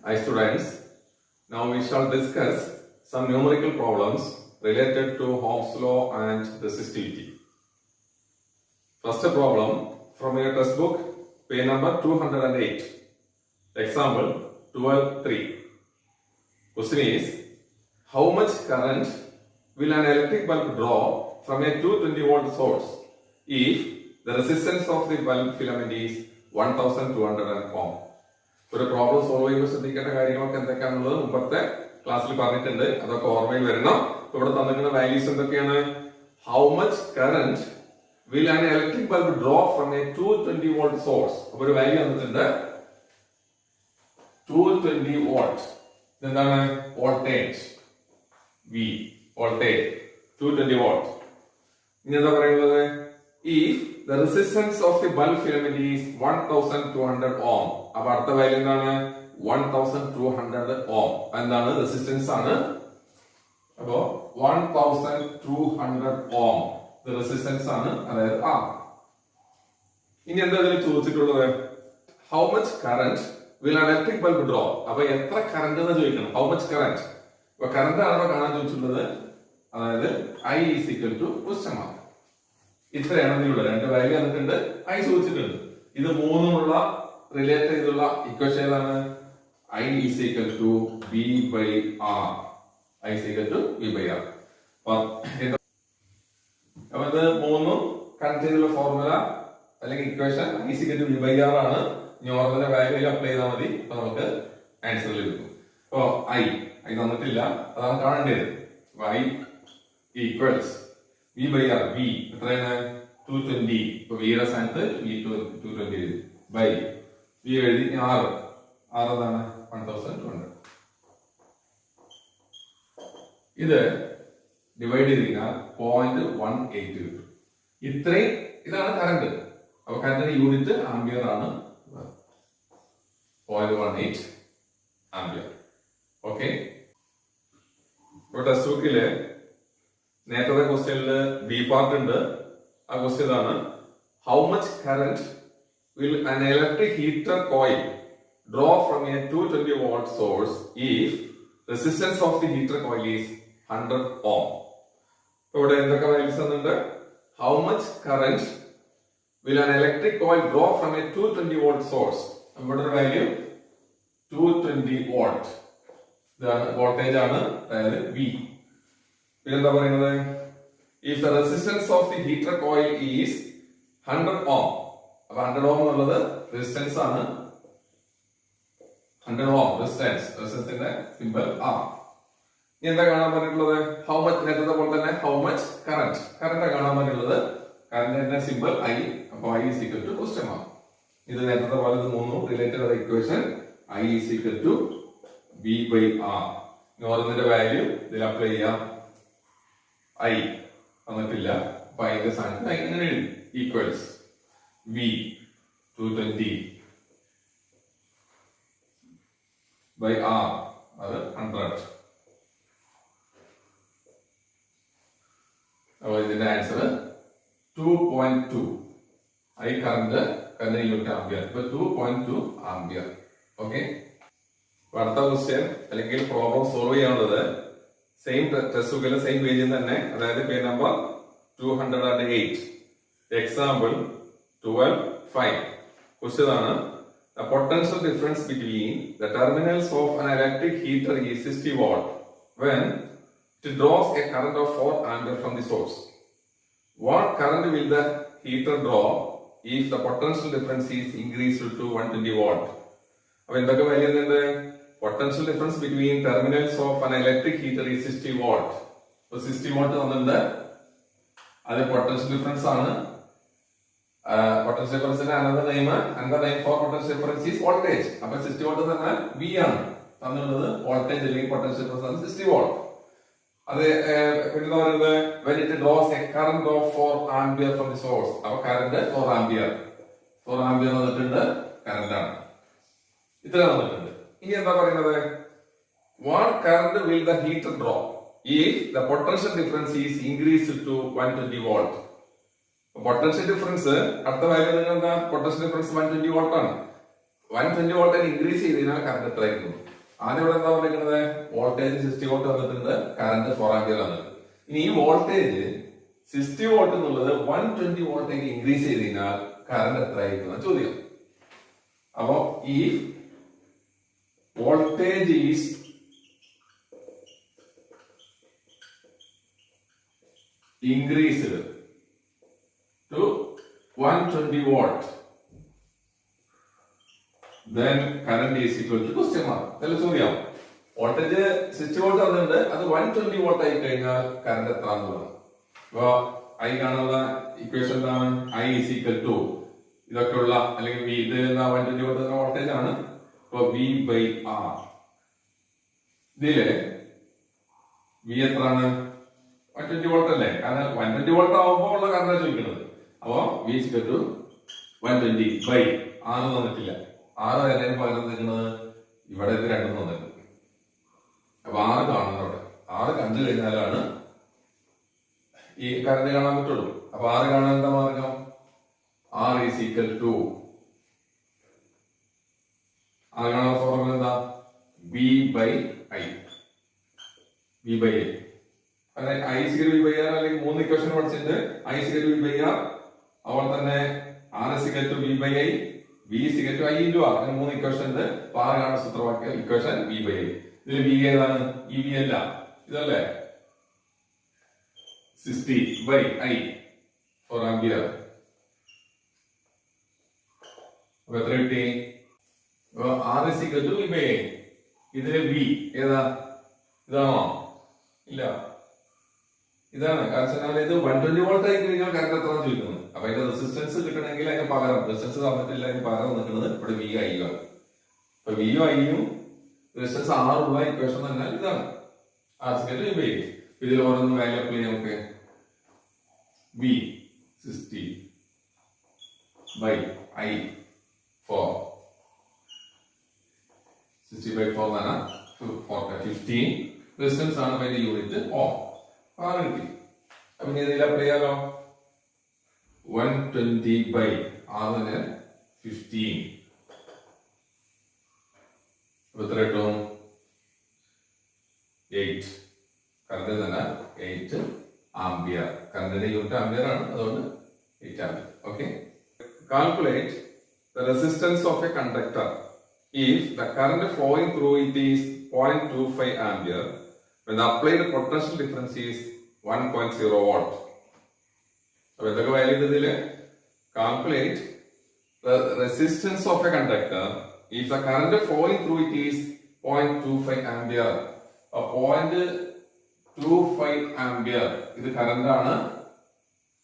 Hi students, now we shall discuss some numerical problems related to Ohm's law and resistivity. First problem from your textbook, page number 208. Example 12.3. Question is, how much current will an electric bulb draw from a 220 volt source if the resistance of the bulb filament is 1200 ohm? ഒരു problem solve ചെയ്യുമ്പോൾ ശ്രദ്ധിക്കേണ്ട കാര്യങ്ങളൊക്കെ എന്തൊക്കെയാണെന്നുള്ളത് മുമ്പത്തെ ക്ലാസ്സിൽ പറഞ്ഞിട്ടുണ്ട്. അതൊക്കെ ഓർമ്മയിൽ വരണം. ഇവിടെ തന്നിരിക്കുന്ന വാല്യൂസ് എന്തൊക്കെയാണ്? How much current will an electric bulb draw from a 220 volt source. അപ്പൊ ഒരു വാല്യൂ തന്നിട്ടുണ്ട് 220 വോൾട്ട്. എന്താണ്? Voltage V, voltage 220 volt. ഇനി എന്താ പറയുന്നത്? If the resistance of the bulb filament is 1200 ohm. അപ്പൊ അടുത്ത വാല്യൂ എന്താണ്? 1200 ohm. എന്താണ്? റെസിസ്റ്റൻസ് ആണ്. അപ്പോ 1200 ohm റെസിസ്റ്റൻസ് ആണ്, അതായത് R. ഇനി എന്താ ഇതിൽ ചോദിച്ചിട്ടുള്ളത്? How much current will an electric bulb draw. അപ്പൊ എത്ര കറന്റ് എന്ന് ചോദിക്കണം. How much current. അപ്പൊ കറന്റ് ആണോ കാണാൻ ചോദിച്ചിട്ടുള്ളത്. അതായത് I is equal to question mark. ഇത്രയാണ് ഇതിലുള്ള രണ്ട് വാല്യൂ തന്നിട്ടുണ്ട്, ഐ ചോദിച്ചിട്ടുണ്ട്. ഇത് മൂന്നുമുള്ള റിലേറ്റ് ചെയ്തുള്ള ഇക്വേഷൻ ഏതാണ്? I is equal to V by R. I is equal to V by R. അപ്പൊ ഇത് മൂന്നും കണക്ട് ചെയ്തുള്ള ഫോർമുല അല്ലെങ്കിൽ equation I is equal to V by R ആണ്. നോർമലിന്റെ വാല്യൂ അപ്ലൈ ചെയ്താൽ മതി. അപ്പൊ നമുക്ക് ആൻസർ ലഭിക്കും. അപ്പോ I തന്നിട്ടില്ല, അതാണ് കാണേണ്ടത്. I equals V by R. V എത്രയാണ്? 220. ഇപ്പൊ V യുടെ സ്ഥാനത്ത് V 220 ബൈ V എഴുതി. R എന്താണ്? 1200. ഇത് ഡിവൈഡ് ചെയ്തിരിക്കാൻ 0.18 കിട്ടും. ഇത്രയും ഇതാണ് കറണ്ട്. അപ്പൊ കറണ്ടിന്റെ യൂണിറ്റ് ആംബിയർ ആണ്. 0.18 ആംബിയർ. ഓക്കെ. ഇപ്പൊ ടെക്സ്റ്റ് ബുക്കില് നേരത്തെ ക്വസ്റ്റ്യനില് ബി പാർട്ട് ഉണ്ട്. ആ ക്വസ്റ്റ്യൻ ഇതാണ്, how much current will an electric heater coil draw from a 220 volt source if resistance of the heater coil is 100 ഓം. ഇവിടെ എന്തൊക്കെ വാല്യൂസ് തന്നിട്ടുണ്ട്? How much current will an electric coil draw from a 220 volt source. ഇവിടെ ഒരു value 220 volt. ഇതാണ് voltage ആണ്, അതായത് V. പിന്നെന്താ പറയുന്നത്? If the resistance of the heater coil is 100 ഓം. അപ്പൊ 100 ഓം എന്നുള്ളത് റെസിസ്റ്റൻസ് ആണ്. 100 ഓം റെസിസ്റ്റൻസിന്റെ സിമ്പൽ R. ഇനി എന്താ കാണാൻ പറഞ്ഞിട്ടുള്ളത്? How much. നേരത്തെ പോലെ തന്നെ ഹൗ മച്ച് കറന്റ്. കറന്റ് കാണാൻ പറഞ്ഞിട്ടുള്ളത്. കറന്റിന്റെ സിമ്പൽ I. അപ്പൊ I is equal to question mark. ഇത് നേരത്തെ പോലെ ഇത് മൂന്നും related equation. I is equal to V by R. നോർമലിന്റെ വാല്യൂ ഇതിൽ അപ്ലൈ ചെയ്യാം. I തന്നിട്ടില്ല, അപ്പൊ അതിന്റെ സ്ഥാനത്ത് ഇങ്ങനെ എഴുതി. ഈക്വൽസ് V 220 by R, അത് 100. അപ്പൊ ഇതിന്റെ answer 2.2. I current unit ampere. ഇപ്പൊ 2.2 ആംബിയർ. ഓക്കെ. അടുത്ത ക്വസ്റ്റ്യൻ അല്ലെങ്കിൽ പ്രോബ്ലം സോൾവ് ചെയ്യാനുള്ളത് സെയിം ടെക്സ്റ്റ് ബുക്കിലെ സെയിം പേജിൽ തന്നെ, അതായത് പേജ് നമ്പർ 208. എക്സാമ്പിൾ 12.5. ക്വസ്റ്റ്യൻ ആണ്, the potential difference between the terminals of an electric heater is 60 watt when it draws a current of 4 ampere from the source. What current will the heater draw if the potential difference is increased to 120 watt? അപ്പൊ എന്തൊക്കെ value ഉണ്ട്? Potential difference between terminals of an electric heater is 60 watt. അപ്പൊ 60 watt തന്നിട്ടുണ്ട്. അത് potential difference ആണ്. Potential ഡിഫറൻസിന്റെ another name for potential difference is voltage. അപ്പൊ 60 what എന്നാൽ വി ആണ് തന്നിട്ടുള്ളത്. വോൾട്ടേജ് അല്ലെങ്കിൽ പൊട്ടൻഷ്യൽ ഡിഫറൻസ് ആണ് 60 വാട്ട്. അത് പിന്നെ പറയുന്നത് when it draws a current of 4 ampere from the source. അപ്പൊ കറന്റ് 4 ആംപിയർ തന്നിട്ടുണ്ട്, കറന്റ് ആണ്. ഇത്ര തന്നിട്ടുണ്ട്. ഇനി എന്താ പറയുന്നത്? what current will the heater draw if the potential difference is increased to 120 volt? Potential difference അടുത്ത വാല്യൂ എന്താ? പൊട്ടൻഷ്യൽ ഡിഫറൻസ് 120 വോൾട്ട് ആണ്. 120 വോൾട്ട് ഇൻക്രീസ് ചെയ്ത് കഴിഞ്ഞാൽ കറന്റ് എത്ര ആയിരുന്നു? ആദ്യം ഇവിടെ എന്താ പറഞ്ഞിരിക്കുന്നത്? വോൾട്ടേജ് 60 വോൾട്ട് വന്നിട്ടുണ്ട്, കറന്റ് 4 ആമ്പിയർ ആണ്. ഇനി ഈ വോൾട്ടേജ് 60 വോൾട്ട് എന്നുള്ളത് 120 വോൾട്ടേക്ക് ഇൻക്രീസ് ചെയ്ത് കഴിഞ്ഞാൽ കറന്റ് എത്ര ആയിരിക്കും ചോദ്യം. അപ്പോ ഈ voltage is increased to 120 volt, then current is equal to question mark. അതല്ല ചോദ്യം. വോൾട്ടേജ് 60 വോൾട്ട് വന്നിട്ടുണ്ട്, അത് 120 വോൾട്ട് ആയി കഴിഞ്ഞാൽ കറന്റ് എത്ര എന്നുള്ളത്. അപ്പൊ ഐ കാണുന്ന ഇക്വേഷൻ എന്താണ്? ഐ ഇസ് ഈക്വൽ ടു ഇതൊക്കെ ഉള്ള അല്ലെങ്കിൽ വി ഇത് 120 വോൾട്ട് വോൾട്ടേജ് ആണ്. അപ്പൊ വി ബൈ ആർ. ഇതില് വി എത്രയാണ്? 120 വോൾട്ട് അല്ലേ? കാരണം 120 വോൾട്ട് ആവുമ്പോൾ ഉള്ള കറന്റ് ചോദിക്കുന്നത്. അപ്പൊ V is equal to 120 by R തന്നിട്ടില്ല. ആറ് തരുന്നതിന് പകരം നിൽക്കുന്നത് ഇവിടെ ഇത് രണ്ടും തന്നിട്ടുണ്ട്. അപ്പൊ ആറ് കാണുന്നത് അവിടെ. ആറ് കണ്ടു കഴിഞ്ഞാലാണ് ഈ കറന്റ് കാണാൻ പറ്റുള്ളൂ. അപ്പൊ ആറ് കാണാൻ എന്താ മാർഗം? ആർ ഈസ് ഈക്വൽ ടു ആറ് കാണാൻ ഫോർമുല എന്താ? V by I. V by I I equal V by R, അല്ലെങ്കിൽ 3 ഇക്വേഷൻ പഠിച്ചിട്ട് I equal V by R, അതുപോലെ തന്നെ R equal to V by I, V equal to I into R. അങ്ങനെ 3 equation ഉണ്ട്. R കാണുന്ന സൂത്രവാക്യം equation V by I. ഇതിൽ V ഏതാണ്? ഈ ബി അല്ല, ഇതല്ലേ 60 ബൈ ഐ 4 ആമ്പിയർ. അപ്പൊ എത്ര കിട്ടി? R equal to V by I. ഇതില് ബി ഏതാ? ഇതാണോ? ഇല്ല, ഇതാണ്. കാരണം ഇത് 120 വോൾട്ട് ആയി കഴിഞ്ഞാൽ കറന്റ് എത്ര ചോദിക്കുന്നത്. അപ്പൊ അതിന്റെ റെസിസ്റ്റൻസ് കിട്ടണമെങ്കിൽ അതിന് പകരം റെസിസ്റ്റൻസ് തന്നിട്ടില്ല, അതിന് പകരം നിൽക്കുന്നത് ഇവിടെ വി ഐ ആണ്. അപ്പൊ വി ഐയും റെസിസ്റ്റൻസ് ആറുള്ള ഇക്വേഷൻ തന്നെ ഇതാണ്. R equal V by I. ഇതിൽ ഓരോന്ന് വാല്യൂ അപ്ലൈ ചെയ്യാം നമുക്ക്. V 60 by I 4. 60 by 4 ആണ് 15. റെസിസ്റ്റൻസ് ആണ് അതിന്റെ യൂണിറ്റ് ഓം. ആറ് കിട്ടി. അപ്പൊ ഇനി ഇതിൽ അപ്ലൈ ചെയ്യാലോ. 120 ബൈ ആറിന് 15. എത്ര കിട്ടും? 8. കറന്റ് തന്നെ 8 ആംപിയർ. കറന്റിന്റെ യൂണിറ്റ് ആംപിയർ ആണ്, അതുകൊണ്ട് 8 ampere. Okay. Calculate the resistance of a conductor if the current flowing through it is 0.25 ampere when the applied potential difference is 1.0 volt. So ഇതൊക്കെ വാല്യൂ ഇതില് calculate the resistance of a conductor if the current flowing through it is 0.25 ampere. 0.25 ampere ഇത് current ആണ്.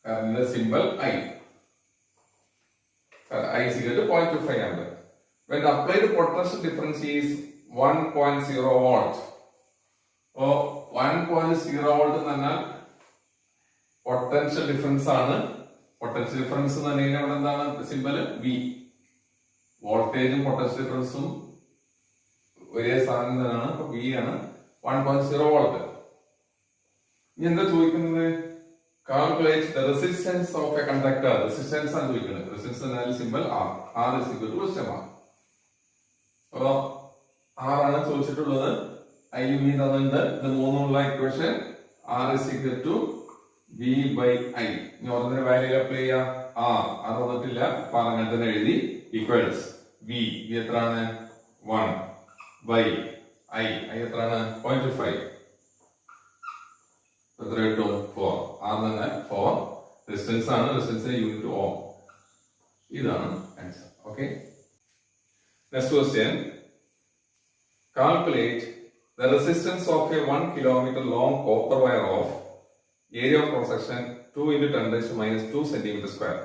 Current symbol I. I is equal to 0.25 ampere. When the applied potential difference is 1.0 volt. So 1.0 volt എന്ന് പറഞ്ഞാൽ potential difference ആണ്. Potential difference എന്ന് പറഞ്ഞാൽ ഇവിടെ എന്താണ് symbol? V. വോൾട്ടേജും പൊട്ടൻഷ്യൽ ഡിഫറൻസും ഒരേ സാധനം തന്നെയാണ്. അപ്പൊ വി ആണ് 1.0 വോൾട്ട്. ഇനി എന്താ ചോദിക്കുന്നത്? Calculate the resistance of a conductor. Resistance ആണ് ചോദിക്കുന്നത്. റെസിസ്റ്റൻസ് എന്നാൽ symbol R. R is equal to question mark. അപ്പൊ ആറാണ് ചോദിച്ചിട്ടുള്ളത്. ഐ യു വി തന്നിട്ടുണ്ട്. ഇത് മൂന്നുള്ള equation R is equal to V by I. ഇനി ഓരോന്നിന്റെ വാല്യൂ അപ്ലൈ ചെയ്യാം. ആർ തന്നിട്ടില്ല, അപ്പൊ അങ്ങനെ തന്നെ എഴുതി. ഈക്വൽസ് വി എത്രയാണ്? 1 ബൈ ഐ എത്രയാണ്? 0.25. എത്ര കിട്ടും? 4. ആർ തന്നെ 4. റെസിസ്റ്റൻസ് ആണ്. റെസിസ്റ്റൻസിന്റെ യൂണിറ്റ് ഓം. ഇതാണ് answer. Okay. Next question. Calculate the resistance of a 1 kilometer long copper wire of area of cross section 2 into 10 raised to minus 2 centimeter square.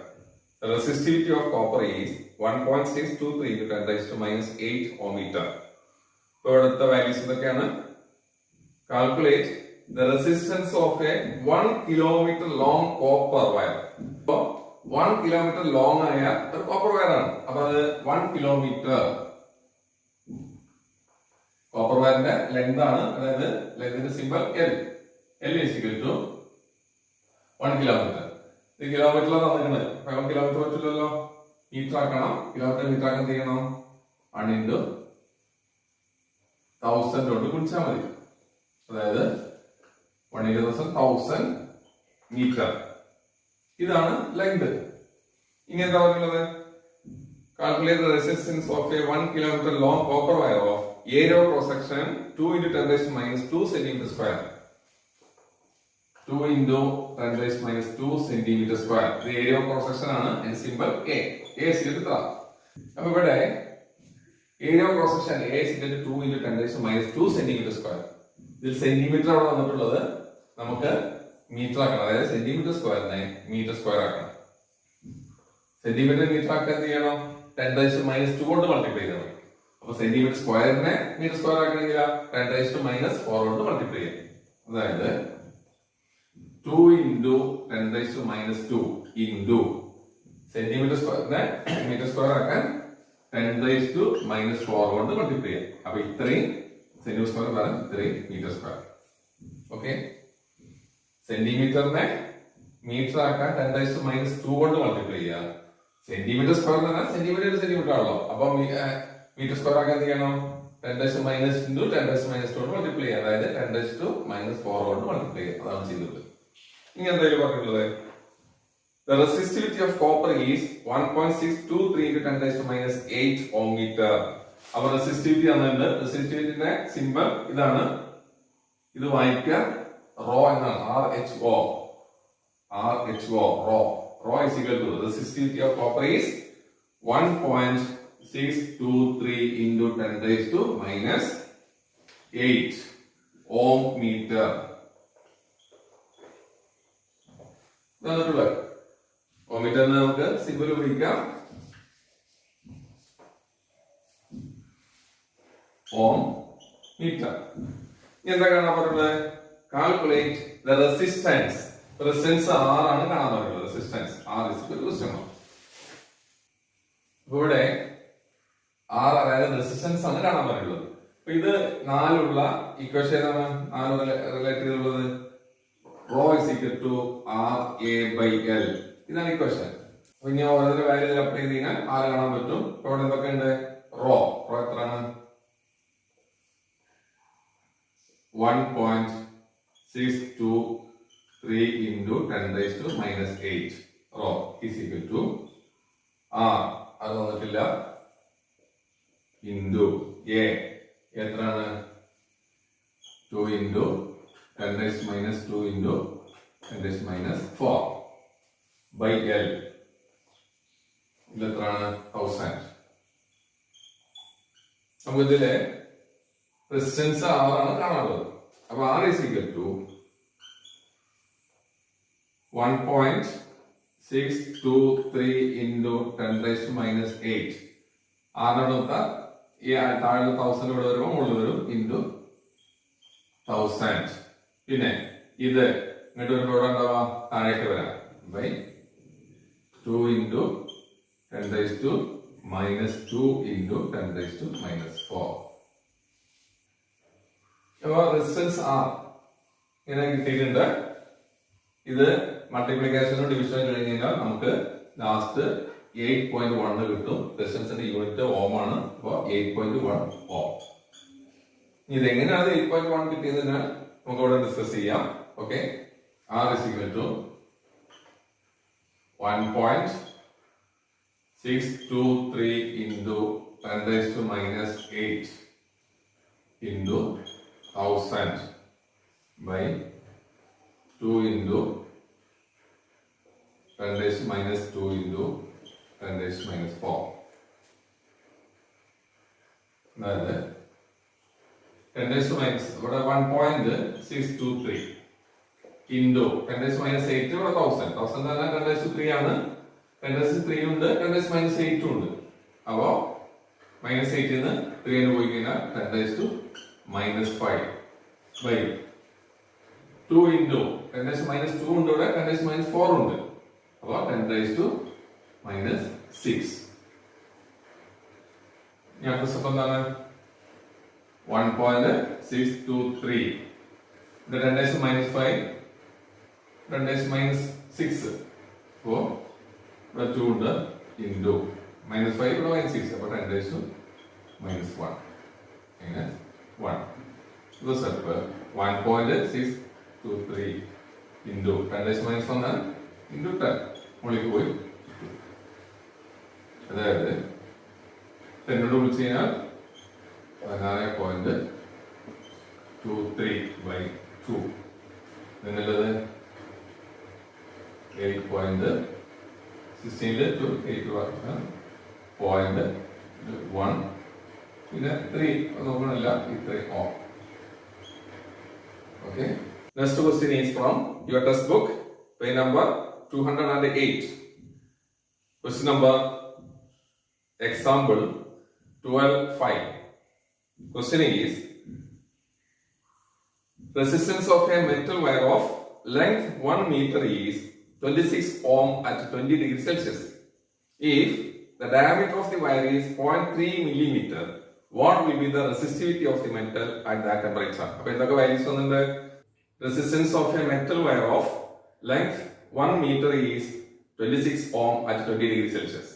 The resistivity of copper is 1.623 into 10 raised to minus 8 ohm meter. So the values എന്തൊക്കെയാണ്? Calculate the resistance of a 1 kilometer long copper wire. So 1 kilometer long ആയ ഒരു copper wire ആണ്. അപ്പൊ അത് 1 kilometer copper വയറിന്റെ length ആണ്. അതായത് ലെങ്തിന്റെ symbol L. L is equal to 1 kilometre. ഇത് കിലോമീറ്ററിലാണ് തന്നിരിക്കുന്നത്. 1 കിലോമീറ്റർ പറ്റില്ലല്ലോ, മീറ്റർ ആക്കണം. കിലോമീറ്റർ മീറ്റർ ആക്കാൻ ചെയ്യണം 1 into 1000 കൊണ്ട് ഗുണിച്ചാൽ മതി. അതായത് 1 into 1000 മീറ്റർ. ഇതാണ് ലെങ്ത്. ഇനി എന്താ പറയുന്നത്? Calculate the resistance of A 1 kilometer long copper wire of area of cross section 2 into 10 raised to minus 2 centimeter square. 2 into 10 raised to minus 2 centimeter square. The area of cross section ആണ് and symbol A. A is equal to 3. അപ്പൊ ഇവിടെ area of cross section A is equal to 2 into 10 raised to minus 2 centimeter square. ഇതിൽ centimetre അവിടെ വന്നിട്ടുള്ളത് നമുക്ക് metre ആക്കണം. അതായത് centimetre സ്ക്വയറിനെ മീറ്റർ സ്ക്വയർ ആക്കണം. സെന്റിമീറ്റർ മീറ്റർ ആക്കാൻ എന്ത് ചെയ്യണം? 10 raised to minus 2 കൊണ്ട് മൾട്ടിപ്ലൈ ചെയ്യണം. അപ്പൊ സെന്റിമീറ്റർ സ്ക്വയറിനെ മീറ്റർ സ്ക്വയർ ആക്കണമെങ്കിൽ 10 raised to minus 4 കൊണ്ട് മൾട്ടിപ്ലൈ ചെയ്യും. അതായത് 2 into 10 raised to minus 2 into centimetre സ്ക്വയറിനെ മീറ്റർ സ്ക്വയർ ആക്കാൻ 10 raised to minus 4 കൊണ്ട് മൾട്ടിപ്ലൈ ചെയ്യാം. അപ്പൊ ഇത്രയും സെന്റിമീറ്റർ സ്ക്വയർ വരാൻ ഇത്രയും മീറ്റർ സ്ക്വയർ. ഓക്കെ, സെന്റിമീറ്ററിനെ മീറ്റർ ആക്കാൻ 10 raised to minus 2 കൊണ്ട് മൾട്ടിപ്ലൈ ചെയ്യാം. സെന്റിമീറ്റർ സ്ക്വയർ എന്ന് പറഞ്ഞാൽ സെന്റിമീറ്റർ ആണല്ലോ. അപ്പൊ മീറ്റർ സ്ക്വയർ ആക്കാൻ എന്ത് ചെയ്യണം? 10 raised to minus into 10 raised to minus 2 കൊണ്ട് മൾട്ടിപ്ലൈ ചെയ്യാം. അതായത് 10 raised to minus 4 കൊണ്ട് മൾട്ടിപ്ലൈ ചെയ്യാം. അതാണ് ചെയ്തത്. ഇനി എന്തായാലും പറഞ്ഞിട്ടുള്ളത് the resistivity of copper is 1.623 into 10 raised to minus 8 ohm meter. അപ്പൊ റെസിസ്റ്റിവിറ്റി ആണെന്നുണ്ട്. റെസിസ്റ്റിവിറ്റിന്റെ സിമ്പൽ ഇതാണ്. ഇത് വായിക്കുക റോ എന്നാണ്. RHO rho is equal to resistivity of copper is 1.623 into 10 raised to minus 8 ohm meter. ഓം മീറ്ററിന് നമുക്ക് സിമ്പിൾ ഉപയോഗിക്കാം. ഓം മീറ്റർ. എന്താ കാണാൻ പറയുന്നത്? Calculate the resistance. Resistance R ആണ് കാണാൻ പറയുന്നത്. Resistance R is equal to resistance. ഇവിടെ R അതായത് റെസിസ്റ്റൻസ് ആണ് കാണാൻ പറയുന്നത്. അപ്പൊ ഇത് 4 ഉള്ള ഇക്വേഷൻ ഏതാണ്? 4 റിലേറ്റ് ചെയ്തുള്ളത് rho is equal to RA/L. ഇതാണ് ഇക്വേഷൻ. അപ്പൊ ഇനി ഓരോരു വാല്യൂ അപ്ലൈ ചെയ്ത് കഴിഞ്ഞാൽ R കാണാൻ പറ്റും. ഇവിടെ എന്തൊക്കെയുണ്ട്? റോ എത്രയാണ്? 1.623 into 10 raised to minus 8 rho is equal to R. അത് വന്നിട്ടില്ല. into A എത്രയാണ്? 2 into 10 raised to minus 2 into 10 raised to minus 4 by L. ഇത് എത്രയാണ്? 1000. നമുക്ക് ഇതിലെ റെസിസ്റ്റൻസ് R ആണ് കാണാനുള്ളത്. അപ്പൊ R is equal to 1.623 into 10 raised to minus 8. R നോക്കാം. ഈ താഴെ 1000 ഇവിടെ വരുമ്പോൾ മുകളിൽ വരും into 1000. പിന്നെ ഇത് ഇങ്ങോട്ട് വരുമ്പോൾ ഇവിടെ ഉണ്ടാവാം, താഴേക്ക് വരാം by 2 into 10 raised to minus 2 into 10 raised to minus 4. അപ്പോൾ റെസിസ്റ്റൻസ് R ഇങ്ങനെ കിട്ടിയിട്ടുണ്ട്. ഇത് മൾട്ടിപ്ലിക്കേഷനും ഡിവിഷനും കഴിഞ്ഞ് കഴിഞ്ഞാൽ നമുക്ക് ലാസ്റ്റ് 8.1 കിട്ടും. റെസിസ്റ്റൻസിന്റെ യൂണിറ്റ് ഓം ആണ്. അപ്പോൾ 8.1 ഓം. ഇതെങ്ങനെയാണ് 8.1 കിട്ടിയതിന് നമുക്ക് ഇവിടെ ഡിസ്കസ് ചെയ്യാം. Okay, R is equal to 1.623 into 10 raised to minus 8 into 1000 by 2 into 10 raised to minus 2 into 10 raised to minus 4. അതായത് 10 raised to minus ഇവിടെ 1.623 into 10 raised to minus 8 ഇവിടെ 1000. 1000 തന്നെ 10 raised to 3 ആണ്. 10 raised to 3 ഉണ്ട്, 10 raised to minus 8 ഉണ്ട്. അപ്പോ minus 8 നിന്ന് 3 പോയി കഴിഞ്ഞാൽ 10 raised to minus 5 by 2 into 10 raised to minus 2 ഉണ്ട് ഇവിടെ, 10 raised to minus 4 ഉണ്ട്. അപ്പോ 10 raised to minus 6. ഞാൻ പ്രശ്നം എന്താണ്? 1.623 ഇത് 10 raised to minus 5, 10 raised to minus 6. അപ്പോ ഇവിടെ 2 ഉണ്ട് into minus 5 ഇവിടെ minus 6. അപ്പൊ 10 raised to minus 1 minus 1. ഇത് സ്റ്റെപ്പ് 1.623 ഇൻറ്റു 10⁻1 ഇൻറ്റു 10 മുകളിലേക്ക് പോയി. അതായത് 10 വിളിച്ചു കഴിഞ്ഞാൽ 16.23/2 എന്നുള്ളത് 8.16 to 8.1 പിന്നെ 3 നോക്കണില്ല, ഇത്രയും ഓം. Okay. Next question is from your textbook, page number 208. Question number example 12.5. Question is, resistance of a metal wire of length 1 meter is 26 ohm at 20 degrees Celsius. If the diameter of the wire is 0.3 millimeter, what will be the resistivity of the metal at that temperature? അപ്പോൾ എന്തൊക്കെ values വന്നിട്ടുണ്ട്? Resistance of a metal wire of length 1 meter is 26 ohm at 20 degrees Celsius.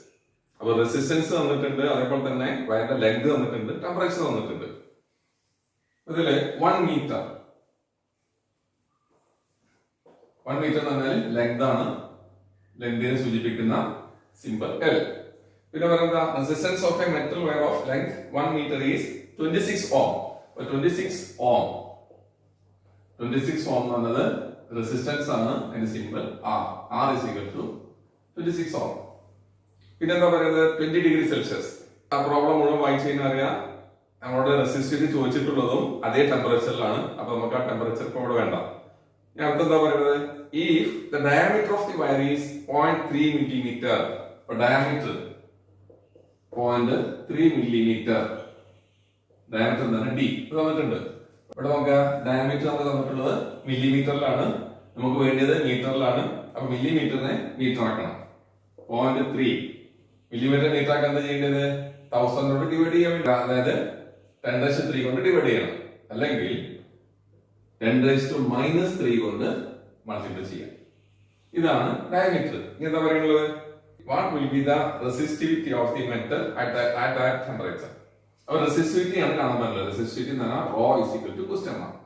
അപ്പോൾ resistance തന്നിട്ടുണ്ട്, അതേപോലെ തന്നെ വയറിന്റെ length തന്നിട്ടുണ്ട്, temperature തന്നിട്ടുണ്ട്. ഇതില് 1 മീറ്റർ എന്ന് പറഞ്ഞാൽ ലെങ്ത് ആണ്, ലെങ്തിനെ സൂചിപ്പിക്കുന്ന സിമ്പിൾ L. പിന്നെ പറയുന്ന resistance of a metal wire of length 1 metre is 26 ohm. 26 ohm എന്നത് റെസിസ്റ്റൻസ് ആണ്, അതിന്റെ simple R is equal to 26 ohm. പിന്നെ എന്താ പറയുന്നത് 20 ഡിഗ്രി സെൽഷ്യസ്. ആ പ്രോബ്ലം മുഴുവൻ വായിച്ചു കഴിഞ്ഞാൽ അറിയാം, നമ്മളോട് റെസിസ്റ്റിവിറ്റി ചോദിച്ചിട്ടുള്ളതും അതേ ടെമ്പറേച്ചറിലാണ്. അപ്പൊ നമുക്ക് ആ ടെമ്പറേച്ചർ ഇപ്പോൾ ഇവിടെ വേണ്ട. ഞാൻ അടുത്തെന്താ പറയുന്നത്, if the diameter of the wire is 0.3 millimeter, അപ്പോൾ ഡയമീറ്റർ 0.3 millimeter, ഡയമീറ്റർ എന്താണ് D തന്നിട്ടുണ്ട്. ഇവിടെ നമുക്ക് ഡയമീറ്റർ നമുക്ക് തന്നിട്ടുള്ളത് മില്ലിമീറ്ററിലാണ്, നമുക്ക് വേണ്ടിയത് മീറ്ററിലാണ്. അപ്പൊ മില്ലിമീറ്ററിനെ മീറ്റർ ആക്കണം. 0.3 മില്ലിമീറ്റർ മീറ്റർ ആക്കാൻ എന്താ ചെയ്യേണ്ടത്? 1000 കൊണ്ട് ഡിവൈഡ് ചെയ്യാൻ വേണ്ടി, അതായത് 10⁻³ കൊണ്ട് ഡിവൈഡ് ചെയ്യണം, അല്ലെങ്കിൽ 10⁻³ കൊണ്ട് മൾട്ടിപ്ലൈ ചെയ്യാം. ഇതാണ് ഡയമീറ്റർ. ഇനി എന്താ പറയുന്നത്, what will be the resistivity of the metal at that temperature. അപ്പൊ റെസിസ്റ്റിവിറ്റി ആണ് കാണാൻ പറ്റുന്നത്. റെസിസ്റ്റിവിറ്റി എന്ന് പറഞ്ഞാൽ rho is equal to question mark.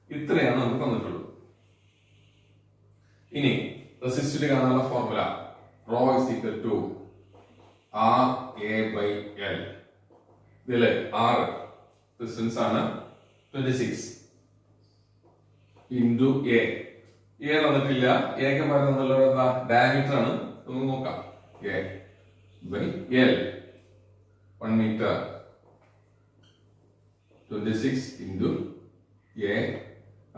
ഇത്രയാണ് നമുക്ക് തന്നിട്ടുള്ളത്. ഇനി റെസിസ്റ്റിവിറ്റി കാണാനുള്ള formula rho is equal to RA/L. ഇതില് R റെസിസ്റ്റൻസ് ആണ് 26 ഇൻറ്റു A. തന്നിട്ടില്ല, എക്ക് പകരം തന്നിട്ടുള്ളത് എന്താ? ഡയമീറ്റർ ആണ്. നമുക്ക് നോക്കാം. A/L 1 മീറ്റർ 26 ഇൻറ്റു A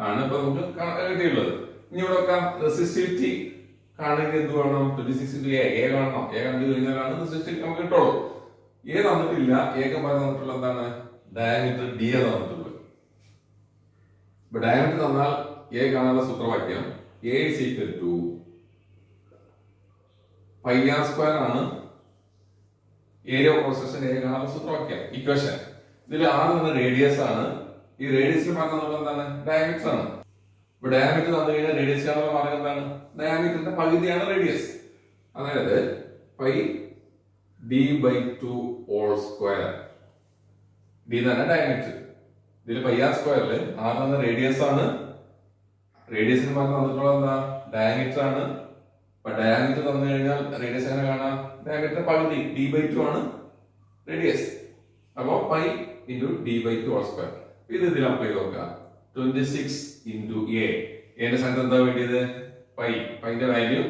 ആണ് ഇപ്പൊ നമുക്ക് കിട്ടിയുള്ളത്. ഇനി ഇവിടെ നോക്കാം, റെസിസ്റ്റിവിറ്റി കാണണമെങ്കിൽ എന്ത് വേണം? 26 ഇൻറ്റു A കാണണം. കണ്ടു കഴിഞ്ഞാലാണ് റെസിസ്റ്റിവിറ്റി നമുക്ക് കിട്ടുള്ളൂ. തന്നിട്ടില്ല, എക്ക് പകരം തന്നിട്ടുള്ള എന്താണ്? ഡയമീറ്റർ D തന്നിട്ടുള്ളത്. ഇപ്പൊ ഡയമീറ്റർ തന്നാൽ A കാണാനുള്ള സൂത്രവാക്യം A is equal to πr² ആണ് area of cross section. A കാണാനുള്ള സൂത്രവാക്യം ഇക്വേഷൻ. ഇതിൽ R എന്ന റേഡിയസ് ആണ്. ഈ റേഡിയസിന് പറഞ്ഞത് എന്താണ്? ഡയമീറ്റർ ആണ്. ഇപ്പൊ ഡയമീറ്റർ തന്നു കഴിഞ്ഞാൽ റേഡിയസ് കാണാനുള്ള മാർഗം എന്താണ്? ഡയമീറ്ററിന്റെ പകുതിയാണ് റേഡിയസ്, അതായത് πd/2 ഹോൾ സ്ക്വയർ. D തന്നെ ഡയമീറ്റർ. ഇതിൽ πr² R എന്ന റേഡിയസ് ആണ്. റേഡിയസിന് പറഞ്ഞ തന്നിട്ടുള്ളത് എന്താ? ഡയമീറ്റർ ആണ്. അപ്പൊ ഡയമീറ്റർ തന്നു കഴിഞ്ഞാൽ റേഡിയസ് എങ്ങനെ കാണാം? ഡയമീറ്റർ പകുതി d/2 ആണ് റേഡിയസ്. അപ്പോ π ഇൻറ്റു d/2 ഹോൾ സ്ക്വയർ. ഇത് ഇതിൽ അപ്ലൈ ചെയ്ത് നോക്കുക. 26 ഇൻറ്റു A. ന്റെ സ്ഥാനത്ത് എന്താ വേണ്ടിയത്? പൈന്റെ വാല്യൂ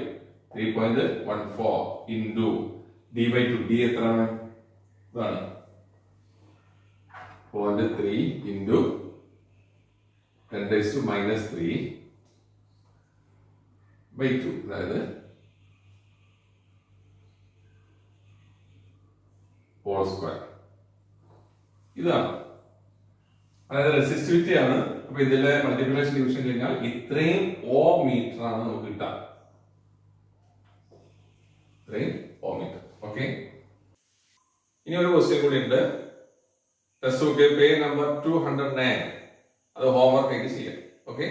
3.14 ഇൻറ്റു d/2. D എത്രയാണ്? ഇതാണ് 0.3 ഇൻറ്റു 10⁻³ അതായത് ഹോൾ സ്ക്വയർ. ഇതാണ്, അതായത് റെസിസ്റ്റിവിറ്റി ആണ്. അപ്പൊ ഇതിലെ മൾട്ടിപ്ലിക്കേഷൻ ഡിവിഷൻ കഴിഞ്ഞാൽ ഇത്രയും ഓം മീറ്റർ ആണ് നമുക്ക് കിട്ടുക. ഇത്രയും ഓം മീറ്റർ. ഓക്കെ, ഇനി ഒരു ക്വസ്റ്റ്യൻ കൂടി ഉണ്ട്. Text book page number 209. അത് ഹോംവർക്ക് ആയിട്ട് ചെയ്യാം. ഓക്കെ.